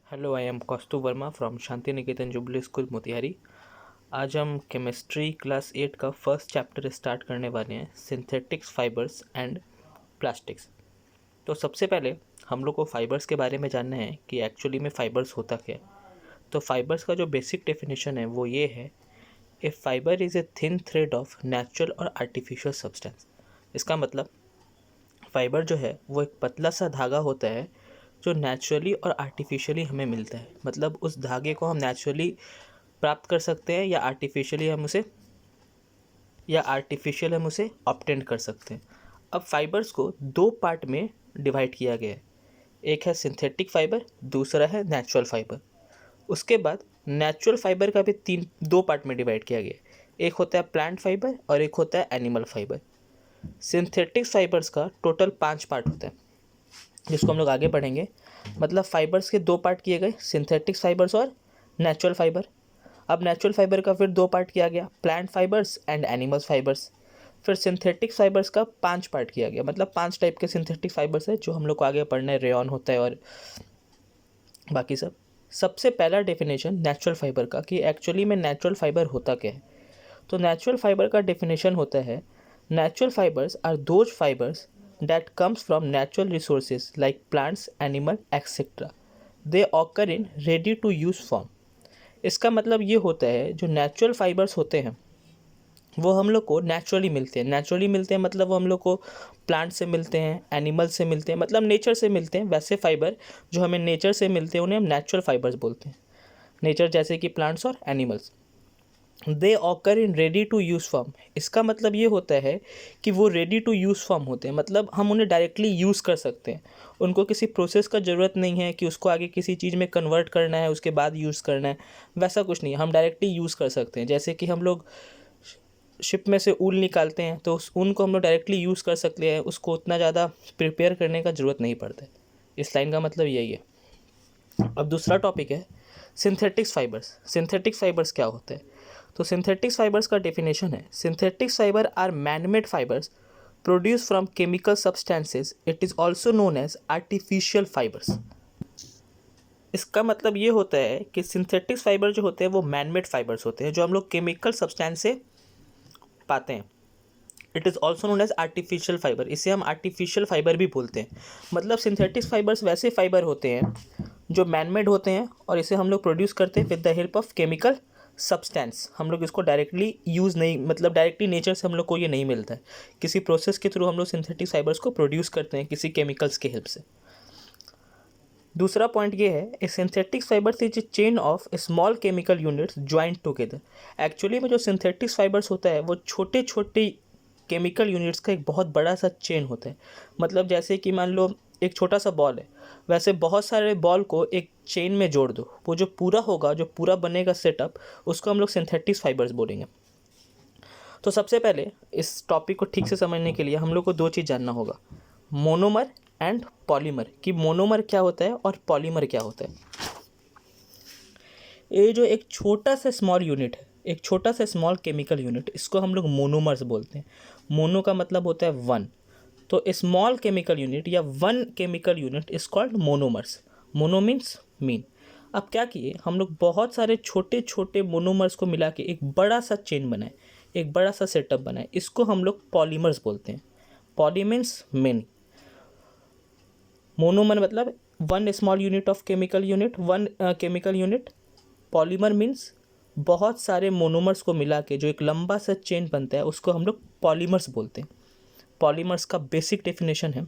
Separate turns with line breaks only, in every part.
Hello, I am Kaustu Verma from Shanti Niketan jubilee school Motihari. आज हम chemistry class 8 का फर्स्ट चैप्टर स्टार्ट करने वाले हैं, सिंथेटिक्स फाइबर्स एंड प्लास्टिक्स। तो सबसे पहले हम लोग को फाइबर्स के बारे में जानना है कि एक्चुअली में फाइबर्स होता क्या है। तो फाइबर्स का जो बेसिक डेफिनेशन है वो ये है, a fibre is a thin thread of natural और आर्टिफिशियल सब्सटेंस। इसका मतलब फाइबर जो है वो एक पतला सा धागा होता है जो नेचुरली और आर्टिफिशियली हमें मिलता है। मतलब उस धागे को हम नेचुरली प्राप्त कर सकते हैं या आर्टिफिशियल हम उसे ऑब्टेन कर सकते हैं। अब फाइबर्स को दो पार्ट में डिवाइड किया गया है। एक है सिंथेटिक फाइबर, दूसरा है नेचुरल फाइबर। उसके बाद नेचुरल फाइबर का भी दो पार्ट में डिवाइड किया गया है। एक होता है प्लांट फाइबर और एक होता है एनिमल फाइबर। सिंथेटिक फाइबर्स का टोटल 5 पार्ट होता है, जिसको हम लोग आगे पढ़ेंगे। मतलब फाइबर्स के दो पार्ट किए गए, सिंथेटिक फाइबर्स और नेचुरल फाइबर। अब नेचुरल फाइबर का फिर दो पार्ट किया गया, plant fibres and animals fibres. फिर सिंथेटिक फाइबर्स का 5 पार्ट किया गया, मतलब 5 टाइप के सिंथेटिक फाइबर्स है जो हम लोग को आगे पढ़ना है। रेयॉन होता है और बाकी सब। सबसे पहला डेफिनेशन नेचुरल फाइबर का कि एक्चुअली में नेचुरल फाइबर होता क्या है। तो नेचुरल फाइबर का डेफिनेशन होता है, natural fibres are those fibres that comes from natural resources like plants, animal, etc. They occur in ready to use form. इसका मतलब ये होता है, जो नेचुरल फाइबर्स होते हैं वो हम लोग को नेचुरली मिलते हैं। मतलब वो हम लोग को प्लांट से मिलते हैं, एनिमल से मिलते हैं, मतलब नेचर से मिलते हैं। वैसे फाइबर जो हमें नेचर से मिलते हैं उन्हें हम नेचुरल फाइबर्स बोलते हैं। नेचर जैसे कि प्लांट्स और animals. They occur in ready to use form. इसका मतलब ये होता है कि वो रेडी टू यूज़ फॉर्म होते हैं, मतलब हम उन्हें डायरेक्टली यूज़ कर सकते हैं। उनको किसी प्रोसेस का ज़रूरत नहीं है कि उसको आगे किसी चीज़ में कन्वर्ट करना है उसके बाद यूज़ करना है, वैसा कुछ नहीं है। हम डायरेक्टली यूज़ कर सकते हैं। जैसे कि हम लोग शिप में से ऊल निकालते हैं तो उस ऊन को हम लोग डायरेक्टली यूज़ कर सकते हैं, उसको उतना ज़्यादा प्रिपेयर करने का ज़रूरत नहीं पड़ता है। इस लाइन का मतलब यही है। अब दूसरा टॉपिक है सिंथेटिक्स फाइबर्स। सिंथेटिक्स फाइबर्स क्या होते हैं? तो सिंथेटिक्स फाइबर्स का डेफिनेशन है, synthetics fibre are manmade fibres produce from chemical substances. It is also known as artificial fibres. इसका मतलब ये होता है कि सिंथेटिक्स फाइबर जो होते हैं वो मैनमेड फाइबर्स होते हैं जो हम लोग केमिकल सब्सटेंस से पाते हैं। It is also known as artificial fibre. इसे हम आर्टिफिशियल फाइबर भी बोलते हैं। मतलब सिंथेटिक्स फाइबर्स वैसे फाइबर होते हैं जो मैनमेड होते हैं और इसे हम लोग प्रोड्यूस करते हैं with the help of chemical substance. हम लोग इसको डायरेक्टली यूज़ नहीं, मतलब डायरेक्टली नेचर से हम लोग को ये नहीं मिलता है। किसी प्रोसेस के थ्रू हम लोग सिंथेटिक फाइबर्स को प्रोड्यूस करते हैं किसी केमिकल्स के हेल्प से। दूसरा पॉइंट ये है, a synthetic fibres is a chain of small chemical units joint together. Actually में जो सिंथेटिक फाइबर्स होता है वो छोटे छोटे केमिकल यूनिट्स का एक बहुत बड़ा सा चेन होता है। मतलब जैसे कि मान लो एक छोटा सा बॉल है, वैसे बहुत सारे बॉल को एक चेन में जोड़ दो, वो जो पूरा होगा, जो पूरा बनेगा सेटअप, उसको हम लोग सिंथेटिक फाइबर्स बोलेंगे। तो सबसे पहले इस टॉपिक को ठीक से समझने के लिए हम लोग को दो चीज़ जानना होगा, मोनोमर एंड पॉलीमर। कि मोनोमर क्या होता है और पॉलीमर क्या होता है। ये जो एक छोटा सा स्मॉल यूनिट है, एक छोटा सा स्मॉल केमिकल यूनिट, इसको हम लोग मोनोमर्स बोलते हैं। मोनो का मतलब होता है वन, तो स्मॉल केमिकल यूनिट या one chemical unit is called monomers. Mono means mean. अब क्या किए, हम लोग बहुत सारे छोटे छोटे मोनोमर्स को मिला के एक बड़ा सा चेन बनाए, एक बड़ा सा सेटअप बनाए, इसको हम लोग पॉलीमर्स बोलते हैं। पॉली मीन्स मेनी, मोनोमर मतलब one small unit of chemical unit, one chemical unit. Polymer means बहुत सारे मोनोमर्स को मिला के जो एक लंबा सा चेन बनता है, उसको हम लोग पॉलीमर्स बोलते हैं। पॉलीमर्स का बेसिक डेफिनेशन है,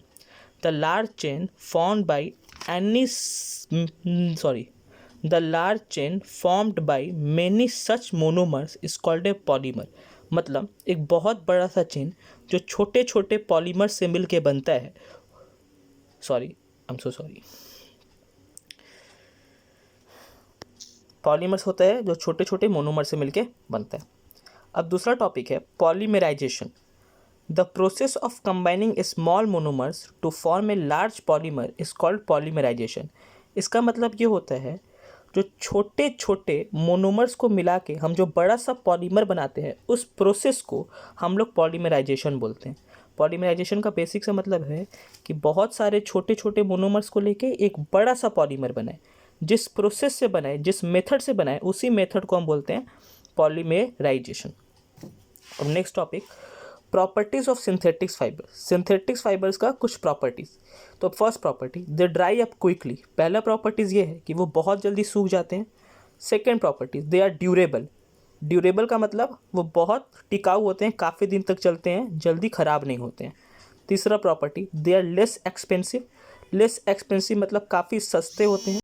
the large chain formed by any the large chain formed by many such monomers is called a polymer. मतलब एक बहुत बड़ा सा चेन जो छोटे छोटे पॉलीमर्स से मिल के बनता है, पॉलीमर्स होता है जो छोटे छोटे मोनोमर से मिलके बनता है। अब दूसरा टॉपिक है polymerisation. The process of combining small monomers to form a large polymer is called polymerisation. इसका मतलब ये होता है, जो छोटे छोटे मोनोमर्स को मिला के हम जो बड़ा सा पॉलीमर बनाते हैं, उस प्रोसेस को हम लोग पॉलीमराइजेशन बोलते हैं। पॉलीमराइजेशन का बेसिक सा मतलब है कि बहुत सारे छोटे छोटे मोनोमर्स को लेके एक बड़ा सा पॉलीमर बनाए। जिस प्रोसेस से बनाए, जिस मेथड से बनाए, उसी मेथड को हम बोलते हैं पॉलीमेराइजेशन। अब next topic, properties of synthetics fibre. Synthetics fibres का कुछ प्रॉपर्टीज। तो first property, they dry up quickly. पहला प्रॉपर्टीज ये है कि वो बहुत जल्दी सूख जाते हैं। Second properties, they are durable. Durable का मतलब वो बहुत टिकाऊ होते हैं, काफ़ी दिन तक चलते हैं, जल्दी ख़राब नहीं होते हैं। तीसरा property, they are less expensive. Less expensive मतलब काफ़ी सस्ते होते हैं।